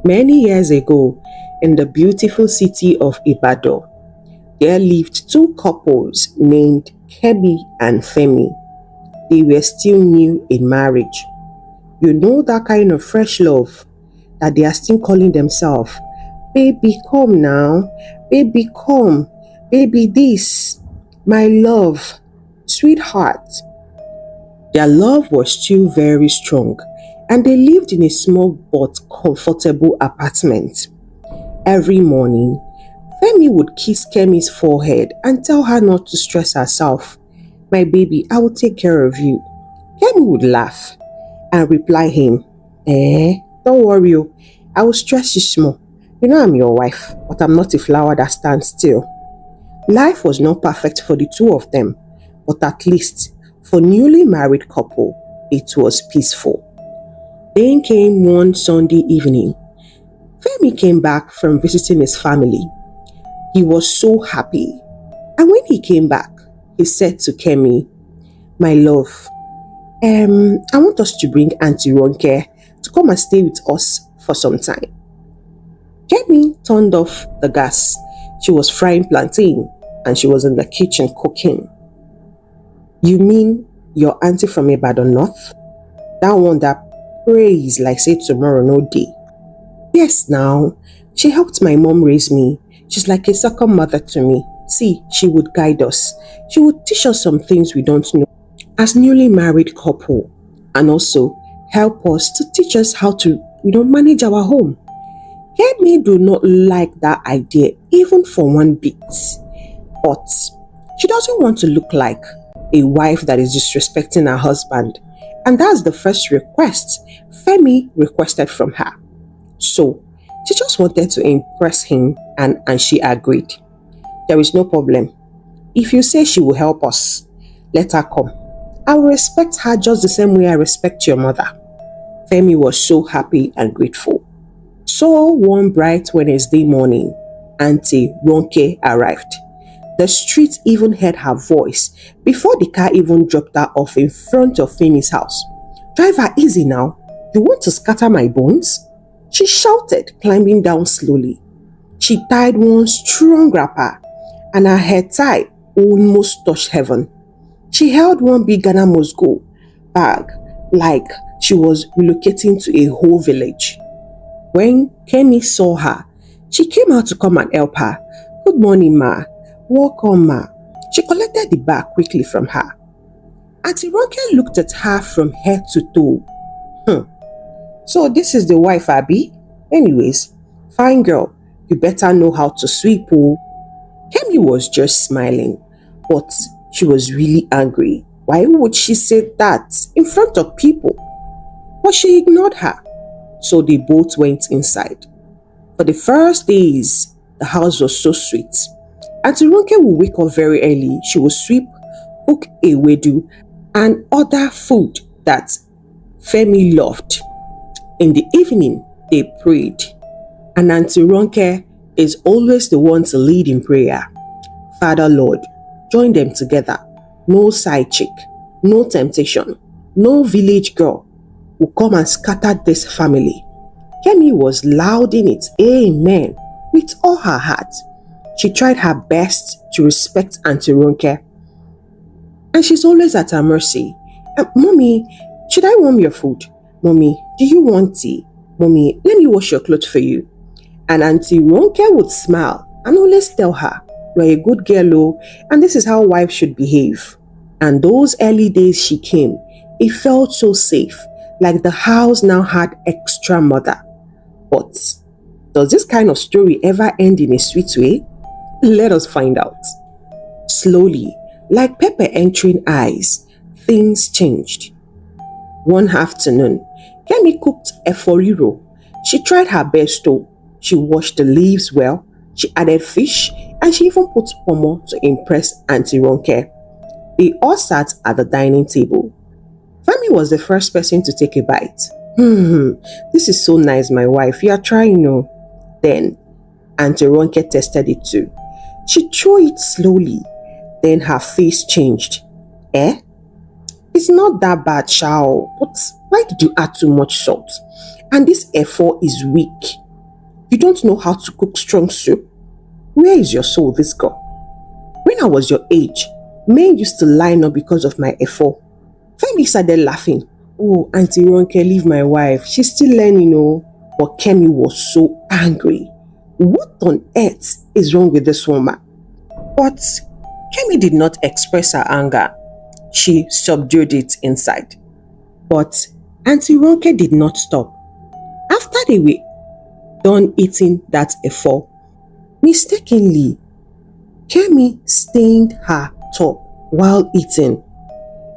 Many years ago, in the beautiful city of Ibadan, there lived two couples named Kemi and Femi. They were still new in marriage. You know that kind of fresh love that they are still calling themselves, baby come now, baby come, baby this, my love, sweetheart. Their love was still very strong, and they lived in a small but comfortable apartment. Every morning, Femi would kiss Kemi's forehead and tell her not to stress herself. My baby, I will take care of you. Kemi would laugh and reply him, don't worry, I will stress you small. You know I'm your wife, but I'm not a flower that stands still. Life was not perfect for the two of them, but at least for newly married couple, it was peaceful. Then came one Sunday evening. Femi came back from visiting his family. He was so happy. And when he came back, he said to Kemi, my love, I want us to bring Auntie Ronke to come and stay with us for some time. Kemi turned off the gas. She was frying plantain and she was in the kitchen cooking. You mean your auntie from Ibadan North? That one that prays like say tomorrow no day? Yes now, she helped my mom raise me. She's like a second mother to me. See, she would guide us. She would teach us some things we don't know as newly married couple, and also help us to teach us how to, manage our home. Kemi do not like that idea even for one bit, but she doesn't want to look like a wife that is disrespecting her husband, and that's the first request Femi requested from her. So she just wanted to impress him, and she agreed. There is no problem. If you say she will help us, let her come. I will respect her just the same way I respect your mother. Femi was so happy and grateful. So one bright Wednesday morning, Auntie Ronke arrived. The street even heard her voice before the car even dropped her off in front of Femi's house. Driver, easy now. You want to scatter my bones? She shouted, climbing down slowly. She tied one strong wrapper, and her hair tie almost touched heaven. She held one big Ghana must go bag like she was relocating to a whole village. When Kemi saw her, she came out to come and help her. Good morning, ma. Welcome, ma. She collected the bag quickly from her. Auntie Ronke looked at her from head to toe. So this is the wife, Abi? Anyways, fine girl, you better know how to sweep, oh. Kemi was just smiling, but she was really angry. Why would she say that in front of people? But she ignored her. So they both went inside. For the first days, the house was so sweet. Auntie Ronke would wake up very early. She would sweep, cook a wedu, and other food that Femi loved. In the evening, they prayed. And Auntie Ronke is always the one to lead in prayer. Father Lord, join them together. No side chick, no temptation, no village girl will come and scatter this family. Kemi was loud in it, amen, with all her heart. She tried her best to respect Auntie Ronke. And she's always at her mercy. Mommy, should I warm your food? Mommy, do you want tea? Mommy, let me wash your clothes for you. And Auntie Ronke would smile and always tell her, you're a good girl, oh, and this is how wives should behave. And those early days she came, it felt so safe, like the house now had extra mother. But does this kind of story ever end in a sweet way? Let us find out. Slowly, like pepper entering eyes, things changed. One afternoon, Kemi cooked eforiro. She tried her best though. She washed the leaves well, she added fish, and she even put pomo to impress Auntie Ronke. They all sat at the dining table. Femi was the first person to take a bite. This is so nice, my wife. You are trying, no? Then Auntie Ronke tested it too. She threw it slowly. Then her face changed. It's not that bad, Shao, but why did you add too much salt? And this effort is weak. You don't know how to cook strong soup? Where is your soul, this girl? When I was your age, men used to line up because of my effort. Femi started laughing. Oh, Auntie Ronke, leave my wife. She's still learning, oh. But Kemi was so angry. What on earth is wrong with this woman? But Kemi did not express her anger. She subdued it inside. But Auntie Ronke did not stop. After they were done eating that effort, mistakenly, Kemi stained her top while eating,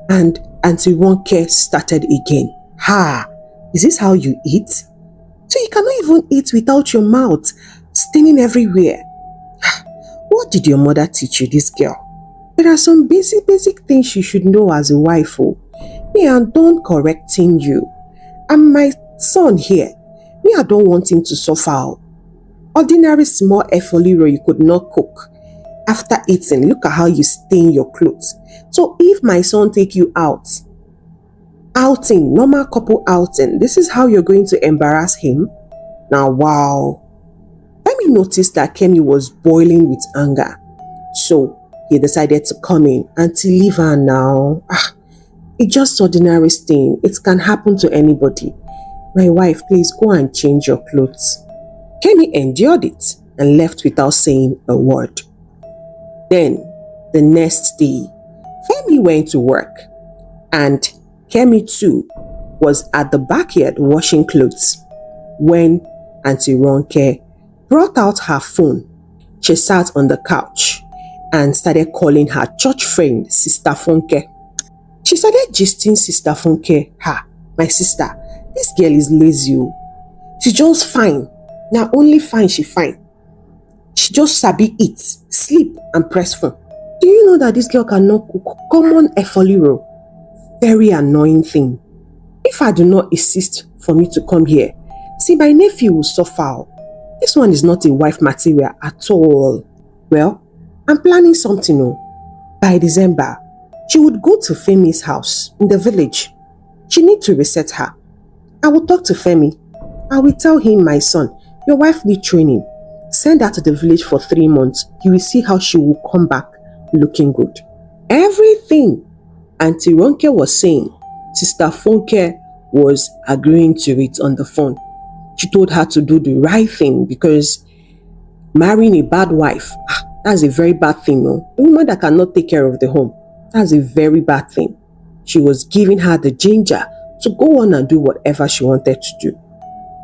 and Auntie Ronke started again. Ha! Is this how you eat? So you cannot even eat without your mouth staining everywhere. What did your mother teach you, this girl? There are some basic things you should know as a wife. Oh. Me, I'm done correcting you. And my son here, me, I don't want him to suffer. Ordinary small effoliro you could not cook. After eating, look at how you stain your clothes. So if my son take you outing, normal couple outing, this is how you're going to embarrass him? Now, wow. Femi noticed that Kemi was boiling with anger. So he decided to come in and to leave her now. It's just ordinary stain. It can happen to anybody. My wife, please go and change your clothes. Kemi endured it and left without saying a word. Then, the next day, Femi went to work, and Kemi too was at the backyard washing clothes when Auntie Ronke brought out her phone. She sat on the couch and started calling her church friend, Sister Funke. She started gisting Sister Funke. My sister, this girl is lazy. She's just fine. Now only fine she fine. She just sabi eat, sleep, and press phone. Do you know that this girl cannot cook? Common effoliro. Very annoying thing. If I do not insist for me to come here, see, my nephew will suffer. This one is not a wife material at all. Well, I'm planning something. By December, she would go to Femi's house in the village. She needs to reset her. I will talk to Femi. I will tell him, my son, your wife needs training. Send her to the village for 3 months. You will see how she will come back looking good. Everything Auntie Ronke was saying, Sister Funke was agreeing to it on the phone. She told her to do the right thing because marrying a bad wife, that's a very bad thing. No? A woman that cannot take care of the home, that's a very bad thing. She was giving her the ginger to go on and do whatever she wanted to do.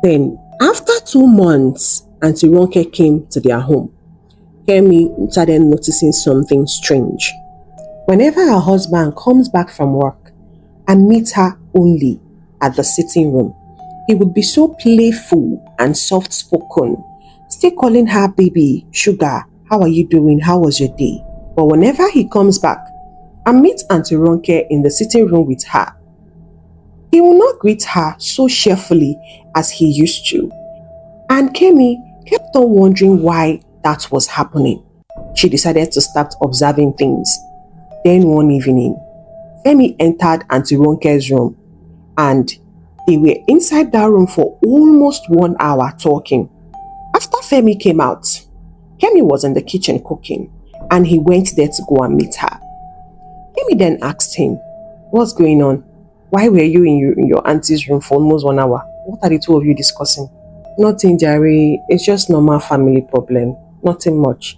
Then, after 2 months, Auntie Ronke came to their home. Kemi started noticing something strange. Whenever her husband comes back from work and meets her only at the sitting room, he would be so playful and soft-spoken, still calling her baby, sugar, how are you doing, how was your day? But whenever he comes back and meets Auntie Ronke in the sitting room with her, he will not greet her so cheerfully as he used to. And Kemi kept on wondering why that was happening. She decided to start observing things. Then one evening, Femi entered Auntie Ronke's room, and they were inside that room for almost 1 hour talking. After Femi came out, Kemi was in the kitchen cooking, and he went there to go and meet her. Kemi then asked him, what's going on? Why were you in your auntie's room for almost 1 hour? What are the two of you discussing? Nothing, Jerry. It's just normal family problem. Nothing much.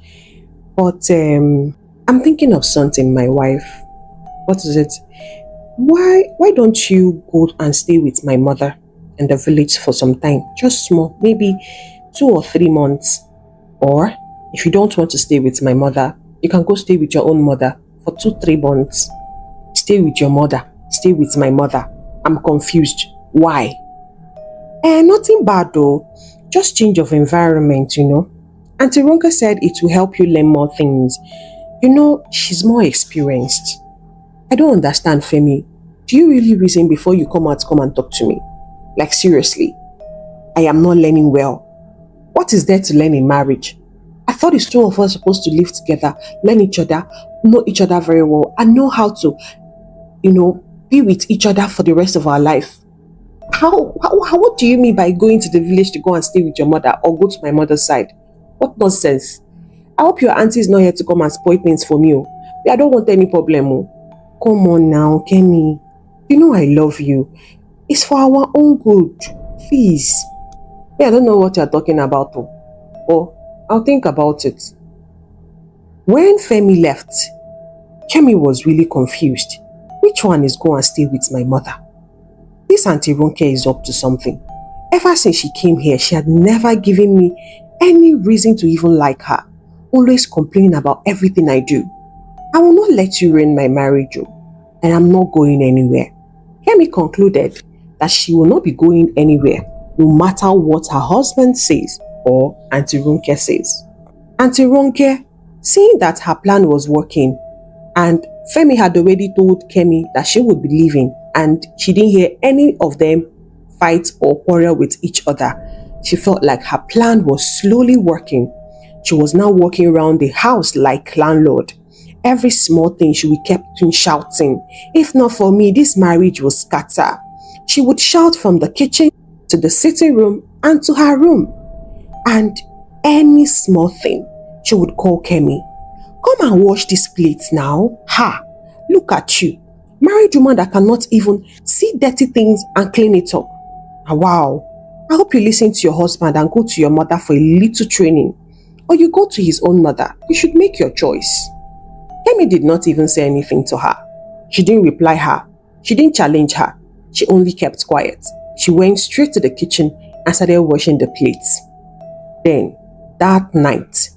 But I'm thinking of something, my wife. What is it? Why don't you go and stay with my mother in the village for some time? Just small, maybe 2 or 3 months. Or if you don't want to stay with my mother, you can go stay with your own mother for 2-3 months. Stay with your mother. Stay with my mother. I'm confused. Why? Nothing bad though. Just change of environment, you know. Auntie Ronke said it will help you learn more things. You know, she's more experienced. I don't understand, Femi. Do you really reason before you come and talk to me? Like seriously, I am not learning well. What is there to learn in marriage? I thought it's 2 of us supposed to live together, learn each other, know each other very well, and know how to, be with each other for the rest of our life. What do you mean by going to the village to go and stay with your mother or go to my mother's side? What nonsense. I hope your auntie is not here to come and spoil things for me. Oh. I don't want any problem. Oh. Come on now, Kemi. You know I love you. It's for our own good. Please. Yeah, I don't know what you're talking about. Oh, I'll think about it. When Femi left, Kemi was really confused. Which one is going to stay with my mother? This Auntie Ronke is up to something. Ever since she came here, she had never given me any reason to even like her. Always complaining about everything I do. I will not let you ruin my marriage, and I'm not going anywhere. Kemi concluded that she will not be going anywhere, no matter what her husband says or Auntie Ronke says. Auntie Ronke, seeing that her plan was working, and Femi had already told Kemi that she would be leaving, and she didn't hear any of them fight or quarrel with each other, she felt like her plan was slowly working. She was now walking around the house like landlord. Every small thing she would keep shouting, "If not for me, this marriage will scatter." She would shout from the kitchen to the sitting room and to her room. And any small thing, she would call Kemi. "Come and wash these plates now. Ha! Look at you. Married woman that cannot even see dirty things and clean it up. Wow. I hope you listen to your husband and go to your mother for a little training. Or you go to his own mother. You should make your choice." Kemi did not even say anything to her. She didn't reply her. She didn't challenge her. She only kept quiet. She went straight to the kitchen and started washing the plates. Then, that night,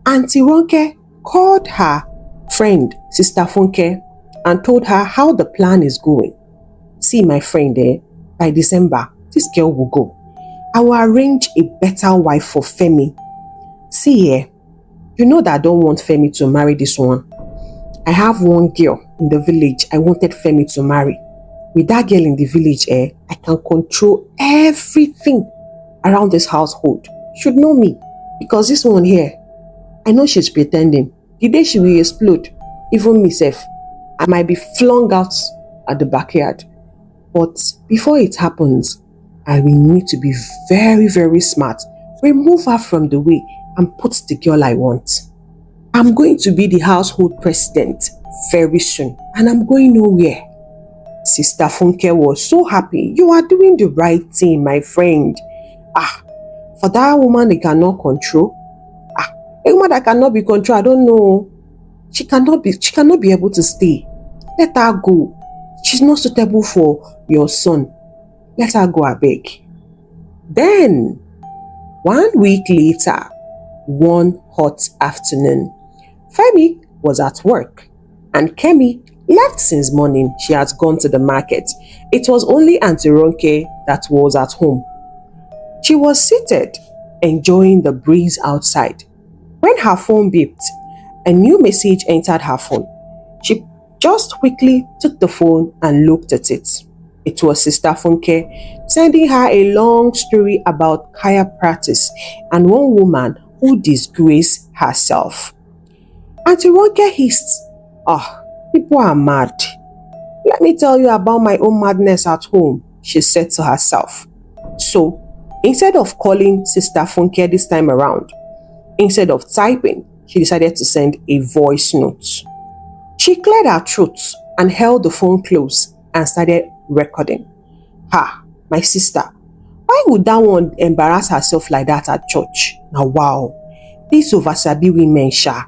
Auntie Ronke called her friend, Sister Funke, and told her how the plan is going. "See, my friend, by December, this girl will go. I will arrange a better wife for Femi. See here, you know that I don't want Femi to marry this one. I have one girl in the village I wanted Femi to marry. With that girl in the village, I can control everything around this household. You should know me, because this one here, I know she's pretending. The day she will explode, even myself, I might be flung out at the backyard. But before it happens, I will need to be very, very smart. Remove her from the way and put the girl I want. I'm going to be the household president very soon, and I'm going nowhere." Sister Funke was so happy. "You are doing the right thing, my friend. For that woman they cannot control. A woman that cannot be controlled, I don't know. She cannot be able to stay. Let her go. She's not suitable for your son. Let her go, I beg." Then, 1 week later, one hot afternoon, Femi was at work, and Kemi left since morning. She had gone to the market. It was only Auntie Ronke that was at home. She was seated, enjoying the breeze outside, when her phone beeped. A new message entered her phone. She just quickly took the phone and looked at it. It was Sister Funke sending her a long story about chiropractic and one woman who disgraced herself. Auntie Ronke hissed, "People are mad. Let me tell you about my own madness at home," she said to herself. So, instead of calling Sister Funke this time around, instead of typing, she decided to send a voice note. She cleared her throat and held the phone close and started recording. My sister, why would that one embarrass herself like that at church? Now wow, these oversabi women, sha.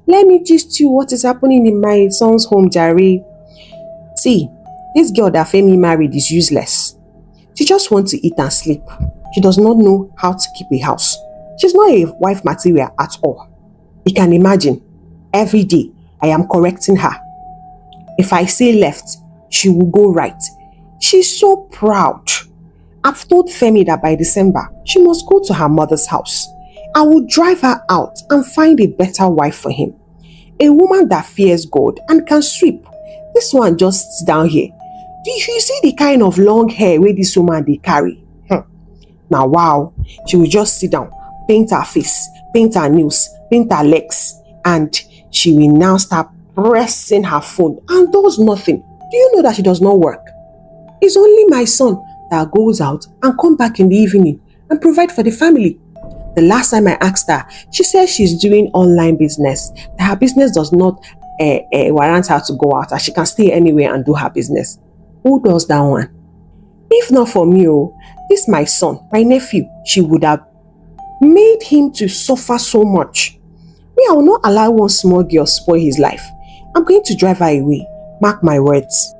Let me gist you what is happening in my son's home, Jare. See, this girl that Femi married is useless. She just wants to eat and sleep. She does not know how to keep a house. She's not a wife material at all. You can imagine, every day I am correcting her. If I say left, she will go right. She's so proud. I've told Femi that by December, she must go to her mother's house. I will drive her out and find a better wife for him. A woman that fears God and can sweep. This one just sits down here. Do you see the kind of long hair where this woman they carry? Now wow, she will just sit down, paint her face, paint her nails, paint her legs, and she will now start pressing her phone and does nothing. Do you know that she does not work? It's only my son that goes out and come back in the evening and provide for the family. The last time I asked her, she said she's doing online business, that her business does not warrant her to go out, and she can stay anywhere and do her business. Who does that one? If not for me, this my son, my nephew, she would have made him to suffer so much. Me, I will not allow one small girl spoil his life. I'm going to drive her away. Mark my words.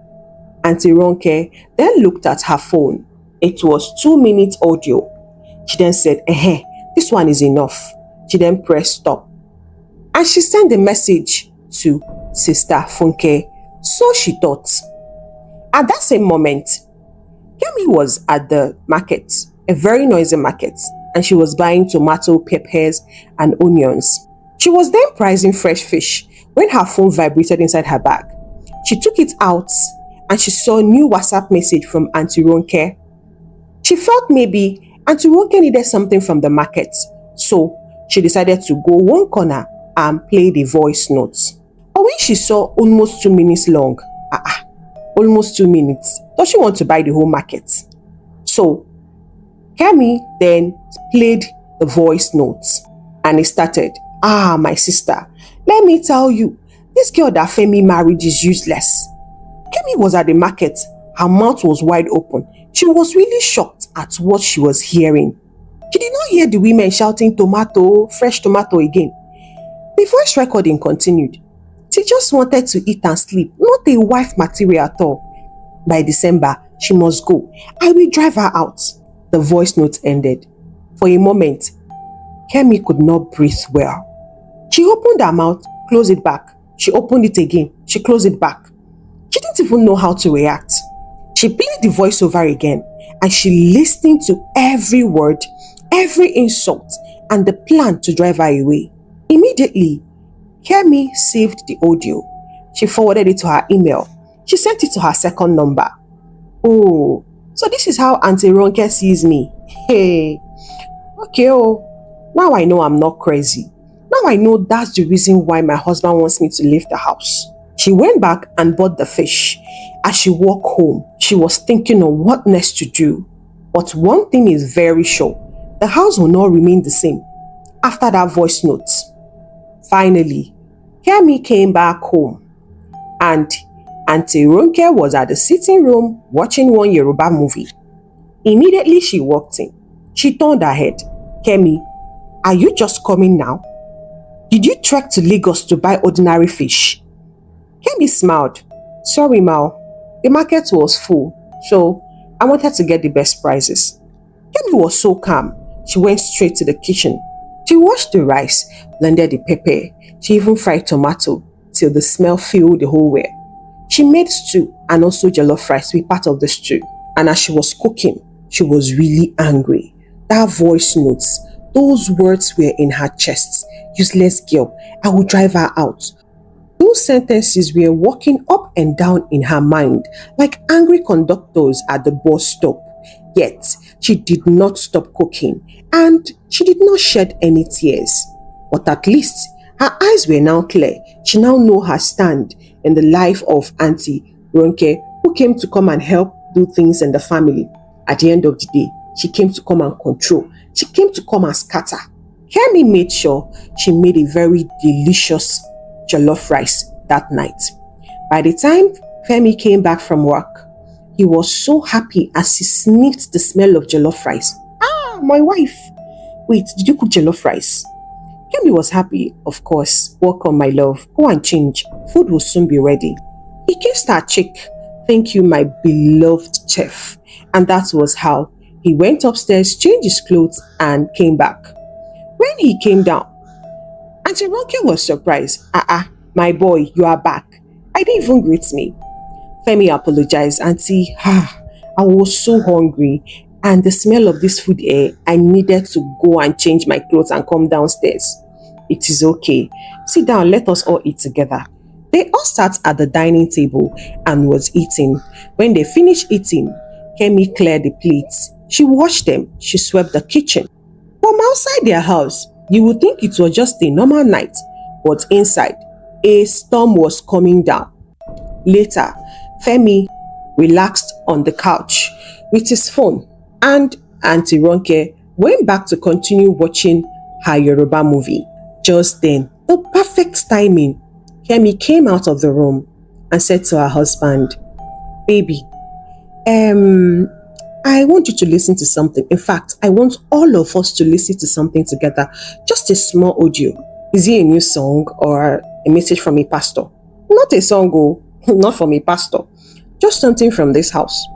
Auntie Ronke then looked at her phone. It was 2 minutes audio. She then said, this one is enough. She then pressed stop. And she sent a message to Sister Funke. So she thought. At that same moment, Kemi was at the market, a very noisy market, and she was buying tomato, peppers, and onions. She was then pricing fresh fish when her phone vibrated inside her bag. She took it out and she saw a new WhatsApp message from Auntie Ronke. She felt maybe Auntie Ronke needed something from the market, so she decided to go one corner and play the voice notes. But when she saw almost 2 minutes long, almost 2 minutes, does she want to buy the whole market? So Kemi then played the voice notes and it started. My sister, let me tell you, this girl that Femi married is useless. Kemi was at the market. Her mouth was wide open. She was really shocked at what she was hearing. She did not hear the women shouting tomato, fresh tomato again. The voice recording continued. She just wanted to eat and sleep, not a wife material at all. By December, she must go. I will drive her out. The voice note ended. For a moment, Kemi could not breathe well. She opened her mouth, closed it back. She opened it again. She closed it back. She didn't even know how to react. She played the voiceover again and she listened to every word, every insult, and the plan to drive her away. Immediately, Kemi saved the audio. She forwarded it to her email. She sent it to her second number. Oh, so this is how Auntie Ronke sees me. Hey, okay, now I know I'm not crazy. Now I know that's the reason why my husband wants me to leave the house. She went back and bought the fish. As she walked home, she was thinking of what next to do. But one thing is very sure, the house will not remain the same after that voice note. Finally, Kemi came back home and Auntie Ronke was at the sitting room watching one Yoruba movie. Immediately she walked in. She turned her head. Kemi, are you just coming now? Did you trek to Lagos to buy ordinary fish? Kemi smiled. Sorry, Mal. The market was full, so I wanted to get the best prices. Kemi was so calm. She went straight to the kitchen. She washed the rice, blended the pepper. She even fried tomato till the smell filled the whole way. She made stew and also jollof rice with part of the stew. And as she was cooking, she was really angry. That voice notes, those words were in her chest. Useless girl, I will drive her out. Those sentences were walking up and down in her mind like angry conductors at the bus stop. Yet, she did not stop cooking and she did not shed any tears. But at least, her eyes were now clear. She now knows her stand in the life of Auntie Ronke, who came to come and help do things in the family. At the end of the day, she came to come and control. She came to come and scatter. Kemi made sure she made a very delicious jollof rice that night. By the time Femi came back from work, he was so happy as he sniffed the smell of jollof rice. My wife! Wait, did you cook jollof rice? Kemi was happy, of course. Welcome, my love. Go and change. Food will soon be ready. He kissed her cheek. Thank you, my beloved chef. And that was how he went upstairs, changed his clothes, and came back. When he came down, Auntie Ronke was surprised. My boy, you are back. I didn't even greet me. Femi apologized. Auntie, I was so hungry and the smell of this food I needed to go and change my clothes and come downstairs. It is okay. Sit down, let us all eat together. They all sat at the dining table and was eating. When they finished eating, Kemi cleared the plates. She washed them. She swept the kitchen. From outside their house, you would think it was just a normal night, but inside, a storm was coming down. Later, Femi relaxed on the couch with his phone, and Auntie Ronke went back to continue watching her Yoruba movie. Just then, the perfect timing, Kemi came out of the room and said to her husband, "Baby, I want you to listen to something. In fact, I want all of us to listen to something together. Just a small audio. Is it a new song or a message from a pastor? Not a song, oh, not from a pastor. Just something from this house.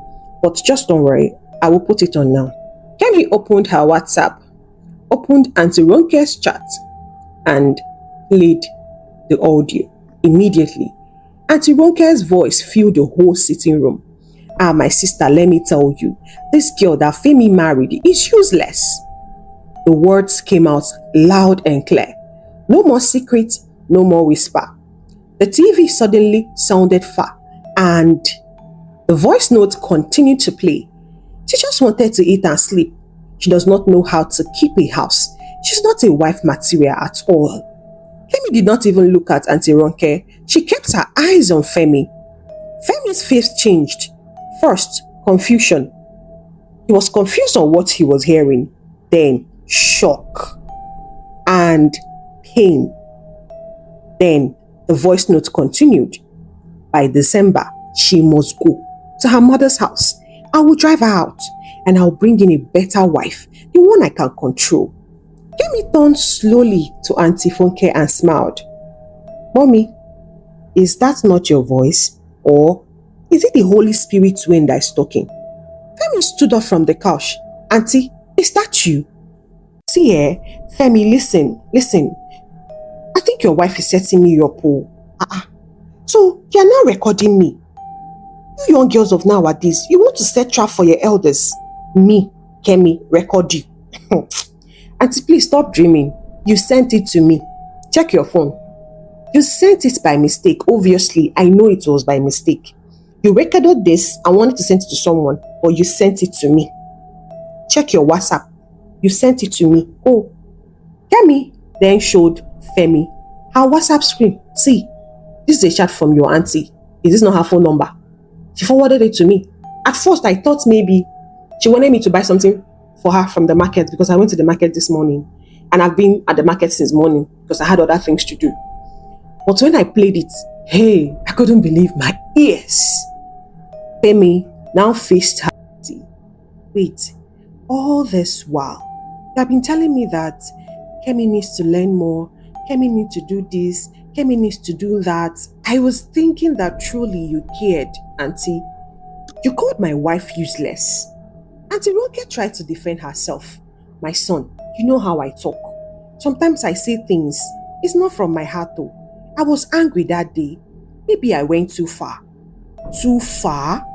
But just don't worry, I will put it on now." Kemi opened her WhatsApp, opened Auntie Ronke's chat, and played the audio. Immediately, Auntie Ronke's voice filled the whole sitting room. "Ah, my sister, let me tell you, this girl that Femi married is useless." The words came out loud and clear. No more secret, no more whisper. The TV suddenly sounded far, and the voice note continued to play. "She just wanted to eat and sleep. She does not know how to keep a house. She's not a wife material at all." Femi did not even look at Auntie Ronke. She kept her eyes on Femi. Femi's face changed. First, confusion. He was confused on what he was hearing. Then, shock and pain. Then, the voice note continued. "By December, she must go to her mother's house. I will drive her out and I'll bring in a better wife, the one I can control." Kemi turned slowly to Auntie Funke and smiled. "Mommy, is that not your voice? Or is it the Holy Spirit wind that is talking?" Femi stood up from the couch. "Auntie, is that you?" "See, Femi, listen. I think your wife is setting me up. So, you're now recording me. You young girls of nowadays, you want to set trap for your elders. Me, Kemi, record you." "Auntie, please stop dreaming. You sent it to me. Check your phone." "You sent it by mistake. Obviously, I know it was by mistake. You recorded this and wanted to send it to someone, but you sent it to me. Check your WhatsApp. You sent it to me." Oh, Kemi then showed Femi her WhatsApp screen. "See, this is a chat from your auntie. Is this not her phone number? She forwarded it to me. At first, I thought maybe she wanted me to buy something for her from the market because I went to the market this morning and I've been at the market since morning because I had other things to do. But when I played it, hey, I couldn't believe my ears." Femi now faced her. "Wait, all this while, you have been telling me that Kemi needs to learn more, Kemi needs to do this, Kemi needs to do that. I was thinking that truly you cared, Auntie. You called my wife useless." Auntie Ronke tried to defend herself. "My son, you know how I talk. Sometimes I say things. It's not from my heart though. I was angry that day. Maybe I went too far." "Too far?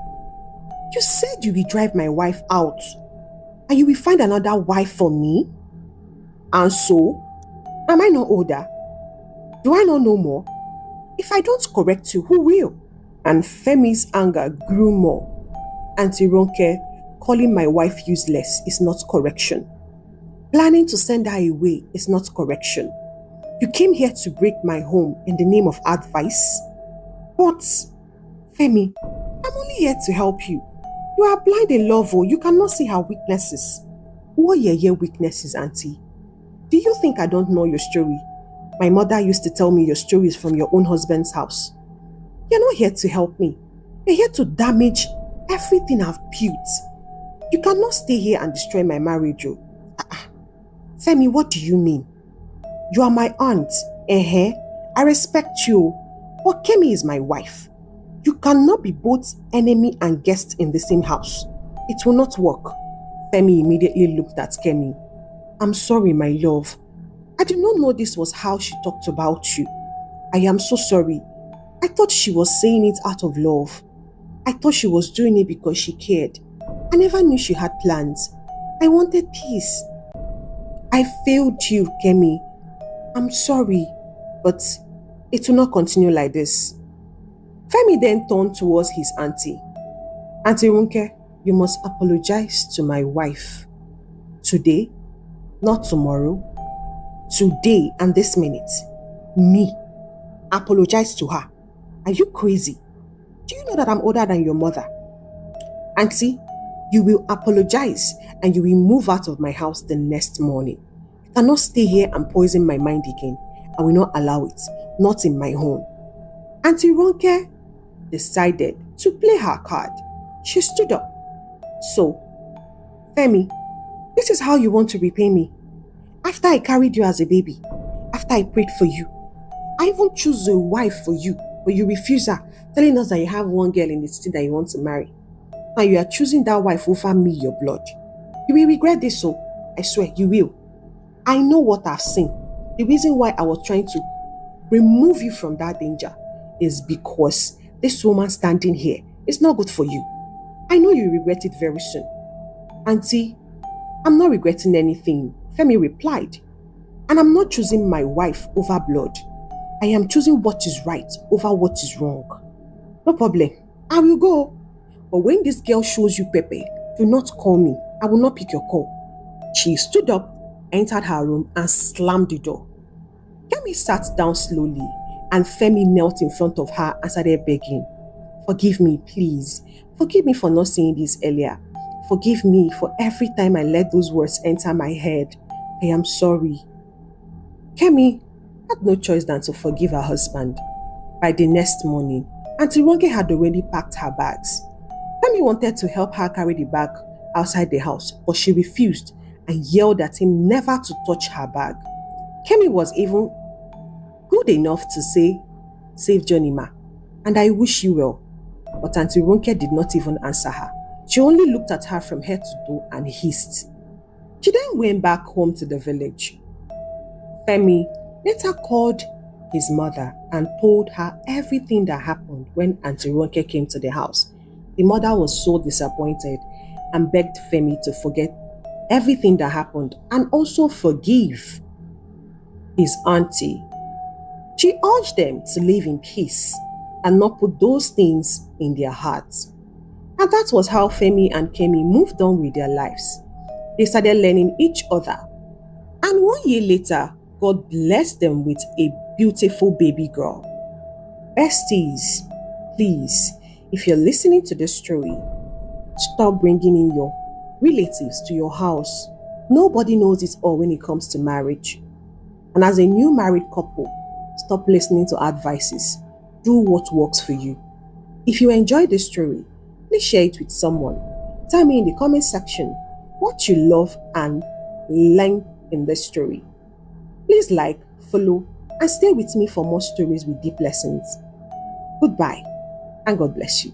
You said you will drive my wife out and you will find another wife for me? And so, am I not older? Do I not know more? If I don't correct you, who will?" And Femi's anger grew more. "Auntie Ronke, calling my wife useless is not correction. Planning to send her away is not correction. You came here to break my home in the name of advice. But, Femi, I'm only here to help you. You are blind in love, oh, you cannot see her weaknesses." "What are your weaknesses, Auntie? Do you think I don't know your story? My mother used to tell me your stories from your own husband's house. You're not here to help me. You're here to damage everything I've built. You cannot stay here and destroy my marriage, oh." "Femi, what do you mean? You are my aunt. I respect you, but Kemi is my wife. You cannot be both enemy and guest in the same house. It will not work." Femi immediately looked at Kemi. "I'm sorry, my love. I did not know this was how she talked about you. I am so sorry. I thought she was saying it out of love. I thought she was doing it because she cared. I never knew she had plans. I wanted peace. I failed you, Kemi. I'm sorry, but it will not continue like this." Femi then turned towards his auntie. "Auntie Ronke, you must apologize to my wife. Today, not tomorrow. Today and this minute. Me. Apologize to her. Are you crazy? Do you know that I'm older than your mother? Auntie, you will apologize and you will move out of my house the next morning. You cannot stay here and poison my mind again. I will not allow it, not in my home. Auntie Ronke decided to play her card. She stood up. So, Femi, this is how you want to repay me. After I carried you as a baby, after I prayed for you, I even chose a wife for you, but you refuse her, telling us that you have one girl in the city that you want to marry. And you are choosing that wife over me, your blood. You will regret this, so I swear you will. I know what I've seen. The reason why I was trying to remove you from that danger is because this woman standing here is not good for you. I know you regret it very soon. Auntie, I'm not regretting anything, Femi replied. And I'm not choosing my wife over blood. I am choosing what is right over what is wrong. No problem. I will go. But when this girl shows you Pepe, do not call me. I will not pick your call. She stood up, entered her room and slammed the door. Kemi sat down slowly and Femi knelt in front of her and started begging. Forgive me, please. Forgive me for not saying this earlier. Forgive me for every time I let those words enter my head. I am sorry. Kemi had no choice than to forgive her husband. By the next morning, Auntie Ronke had already packed her bags. Kemi wanted to help her carry the bag outside the house, but she refused and yelled at him never to touch her bag. Kemi was even good enough to say, "Save Johnny ma, and I wish you well." But Auntie Ronke did not even answer her. She only looked at her from head to toe and hissed. She then went back home to the village. Femi later called his mother and told her everything that happened when Auntie Ronke came to the house. The mother was so disappointed and begged Femi to forget everything that happened and also forgive his auntie. She urged them to live in peace and not put those things in their hearts. And that was how Femi and Kemi moved on with their lives. They started learning each other. And 1 year later, God blessed them with a beautiful baby girl. Besties, please, if you're listening to this story, stop bringing in your relatives to your house. Nobody knows it all when it comes to marriage. And as a new married couple, stop listening to advices. Do what works for you. If you enjoyed this story, please share it with someone. Tell me in the comment section what you love and learn in this story. Please like, follow, and stay with me for more stories with deep lessons. Goodbye, and God bless you.